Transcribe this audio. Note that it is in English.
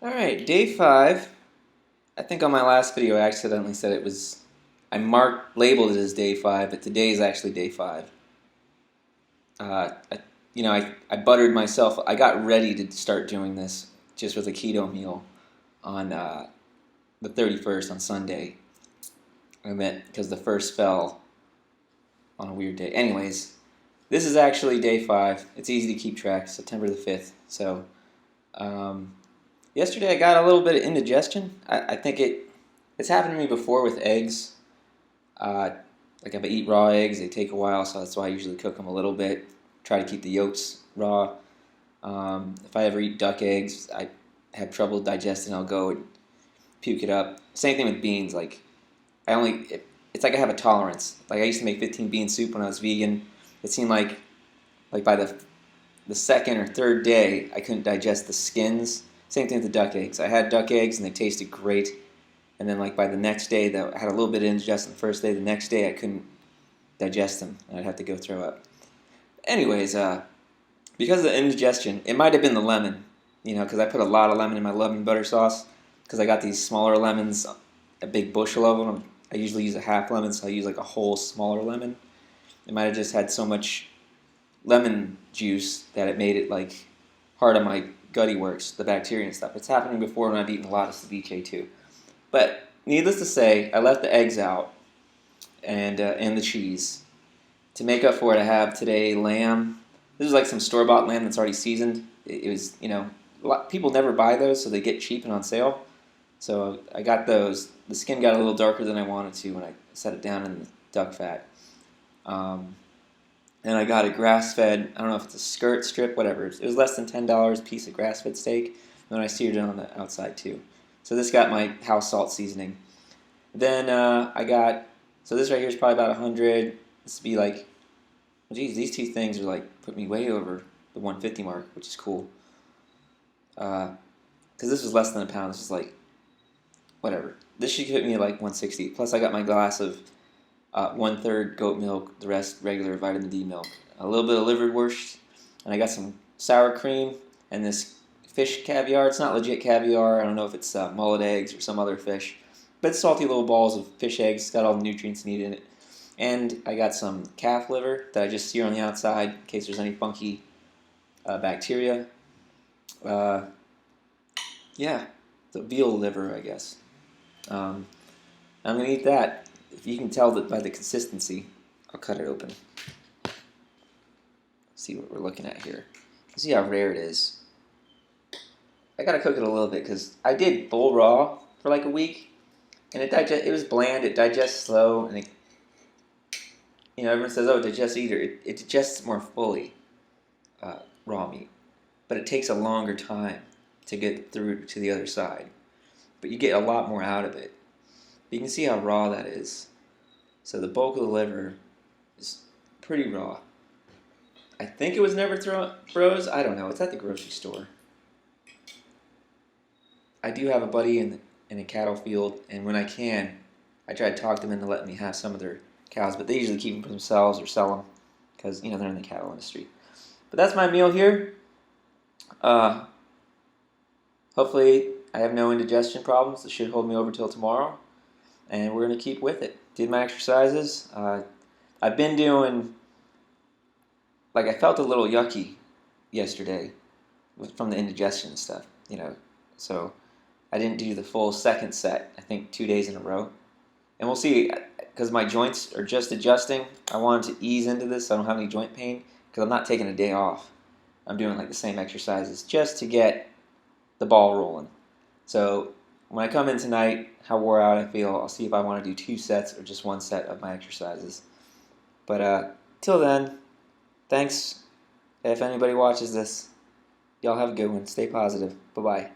Alright, day 5. I think on my last video I accidentally said it was, labeled it as day 5, but today is actually day 5. I, I buttered myself. I got ready to start doing this just with a keto meal on the 31st on Sunday. I meant because the first fell on a weird day. Anyways, this is actually day 5. It's easy to keep track, September the 5th. So, yesterday I got a little bit of indigestion. I think it's happened to me before with eggs. Like if I eat raw eggs, they take a while, so that's why I usually cook them a little bit. Try to keep the yolks raw. If I ever eat duck eggs, I have trouble digesting. I'll go and puke it up. Same thing with beans. Like it's like I have a tolerance. Like I used to make 15 bean soup when I was vegan. It seemed like by the second or third day, I couldn't digest the skins. Same thing with the duck eggs. I had duck eggs and they tasted great. And then like by the next day, I had a little bit of indigestion the first day. The next day, I couldn't digest them. And I'd have to go throw up. Anyways, because of the indigestion, it might have been the lemon. Because I put a lot of lemon in my lemon butter sauce. Because I got these smaller lemons, a big bushel of them. I usually use a half lemon, so I use like a whole smaller lemon. It might have just had so much lemon juice that it made it like hard on my gutty works, the bacteria and stuff. It's happened before when I've eaten a lot of ceviche too. But needless to say, I left the eggs out and the cheese. To make up for it, I have today lamb. This is like some store-bought lamb that's already seasoned. It was, people never buy those, so they get cheap and on sale. So I got those. The skin got a little darker than I wanted to when I set it down in the duck fat. And I got a grass-fed, I don't know if it's a skirt, strip, whatever. It was less than $10 a piece of grass-fed steak. And then I seared it on the outside too. So this got my house salt seasoning. Then so this right here is probably about 100. This would be like, well, geez, these two things are like, put me way over the 150 mark, which is cool. Because this was less than a pound. This was like, whatever. This should hit me at like 160. Plus I got my glass of 1/3 goat milk, the rest regular vitamin D milk. A little bit of liverwurst, and I got some sour cream and this fish caviar. It's not legit caviar. I don't know if it's mullet eggs or some other fish, but it's salty little balls of fish eggs. It's got all the nutrients needed in it. And I got some calf liver that I just sear on the outside in case there's any funky bacteria. Yeah, the veal liver, I guess. I'm going to eat that. If you can tell that by the consistency, I'll cut it open. See what we're looking at here. See how rare it is. I gotta cook it a little bit because I did bull raw for like a week, and it was bland. It digests slow, and everyone says, "Oh, digest eater." It digests more fully, raw meat, but it takes a longer time to get through to the other side. But you get a lot more out of it. You can see how raw that is. So the bulk of the liver is pretty raw. I think it was never froze. I don't know. It's at the grocery store. I do have a buddy in a cattle field, and when I can, I try to talk them into letting me have some of their cows, but they usually keep them for themselves or sell them because they're in the cattle industry. But that's my meal here. Hopefully I have no indigestion problems. This should hold me over till tomorrow, and we're going to keep with it. Did my exercises. I've been doing, like I felt a little yucky yesterday from the indigestion and stuff, so I didn't do the full second set, I think 2 days in a row. And we'll see, because my joints are just adjusting. I wanted to ease into this so I don't have any joint pain, because I'm not taking a day off. I'm doing like the same exercises just to get the ball rolling. So when I come in tonight, how wore out I feel, I'll see if I want to do 2 sets or just 1 set of my exercises. But till then, thanks. If anybody watches this, y'all have a good one. Stay positive. Bye-bye.